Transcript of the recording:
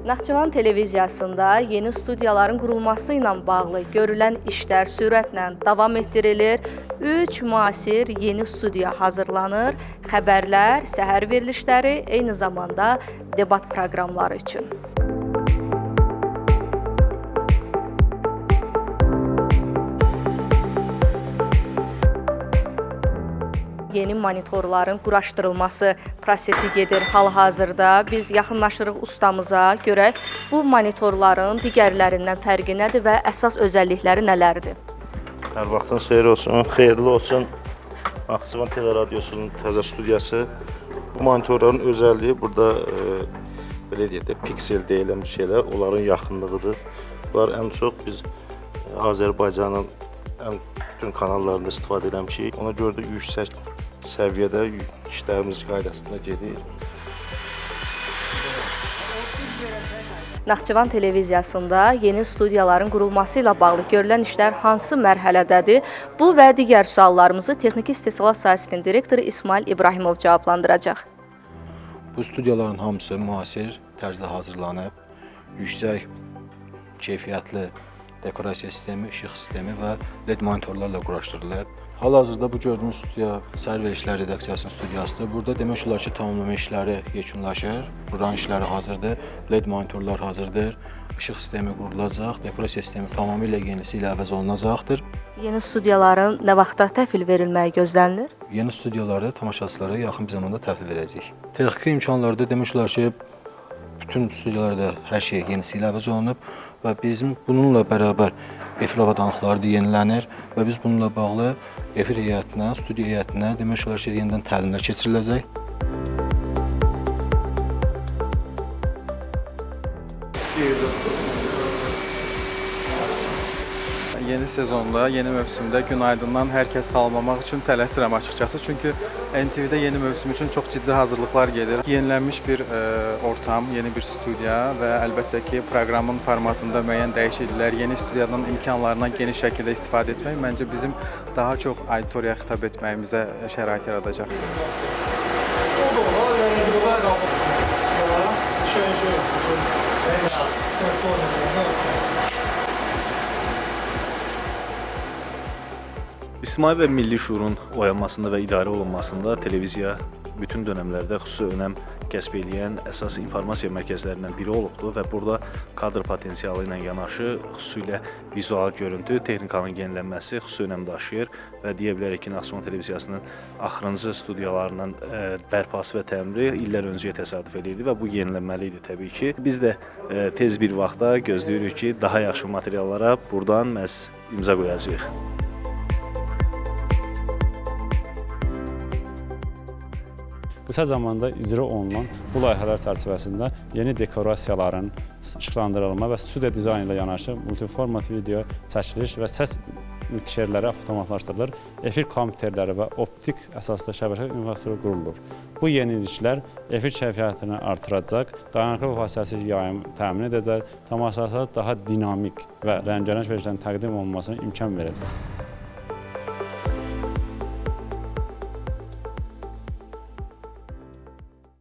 Naxçıvan televiziyasında yeni studiyaların qurulması ilə bağlı görülən işlər sürətlə davam etdirilir. 3 müasir yeni studiya hazırlanır. Xəbərlər, səhər verilişləri, eyni zamanda debat proqramları üçün. Yeni monitorların quraşdırılması prosesi gedir hal-hazırda. Biz yaxınlaşırıq ustamıza, görək bu monitorların digərlərindən fərqi nədir və əsas özəllikləri nələrdir? Hər vaxtınız xeyir olsun, xeyirli olsun. Naxçıvan Teleradiosunun təzə studiyası. Bu monitorların özəlliyi burada belə deyək də piksel deyilən bir şeylər, onların yaxınlığıdır. Bunlar ən çox biz Azərbaycanın bütün kanallarında istifadə eləmişik. Ona görə də yüksək səviyyədə işlərimiz qaydasında gedir. Naxçıvan televiziyasında yeni studiyaların qurulması ilə bağlı görülən işlər hansı mərhələdədir? Bu və digər suallarımızı Texniki İstehsalat sahəsinin direktoru İsmail İbrahimov cavablandıracaq. Bu studiyaların hamısı müasir tərzdə hazırlanıb, yüksək keyfiyyətli dekorasiya sistemi, işıq sistemi və LED monitorlarla quraşdırılıb. Hal-hazırda bu gördüyümüz studiya Səhər Verilişlər Redaksiyasının studiyasıdır. Burada demək olar ki, tamamlama işləri yekunlaşır. Buranın işləri hazırdır, LED monitorlar hazırdır, işıq sistemi qurulacaq, dekorasiya sistemi tamamilə yenisi ilə əvəz olunacaqdır. Yeni studiyaların nə vaxtda təhvil verilməyi gözlənilir? Yeni studiyaları tamaşaçılara yaxın bir zamanda təhvil verəcəyik. Texniki imkanlarda demək olar ki, bütün studiyalarda hər şey yenisi ilə əvəz olunub və bizim bununla bərabər efir avadanlıqları da yenilənir və biz bununla bağlı efir heyətinə, studiya heyətinə demək olar ki, yenidən təlimlər keçiriləcək. Yeni sezonda, yeni mövsümdə günaydından hər kəs salmamaq üçün tələsirəm açıqcası. Çünki NTV-də yeni mövsüm üçün çox ciddi hazırlıqlar gedir. Yenilənmiş bir ortam, yeni bir studiya və əlbəttə ki, proqramın formatında müəyyən dəyişikliklər, yeni studiyanın imkanlarından geniş şəkildə istifadə etmək məncə bizim daha çox auditoriyaya xitab etməyimizə şərait yaradacaq. İctimai və milli şuurun oyanmasında və idarə olunmasında televiziya bütün dönəmlərdə xüsusi önəm kəsb edən əsas informasiya mərkəzlərindən biri olubdur və burada kadr potensialı ilə yanaşı xüsusilə vizual görüntü, texnikanın yenilənməsi xüsusi önəm daşıyır və deyə bilərik ki, Naxçıvan televiziyasının axırıncı studiyalarının bərpası və təmiri illər öncəyə təsadüf edirdi və bu yenilənməli idi təbii ki. Biz də tez bir vaxtda gözləyirik ki, daha yaxşı materiallara buradan məhz imza qoyacağıq. Qısa zamanda icra olunan bu layihələr çərçivəsində yeni dekorasiyaların işıqlandırılma və studiya dizaynı ilə yanaşı multiformat video çəkiliş və səs mikserləri avtomatlaşdırılır, efir kompüterləri və optik əsaslı şəbəkə infrastrukturu qurulur. Bu yeniliklər efir keyfiyyətini artıracaq, dayanıqlı və fasiləsiz yayım təmin edəcək, tamaşaçılara daha dinamik və rəngarəng verilişlərin təqdim olunmasına imkan verəcək.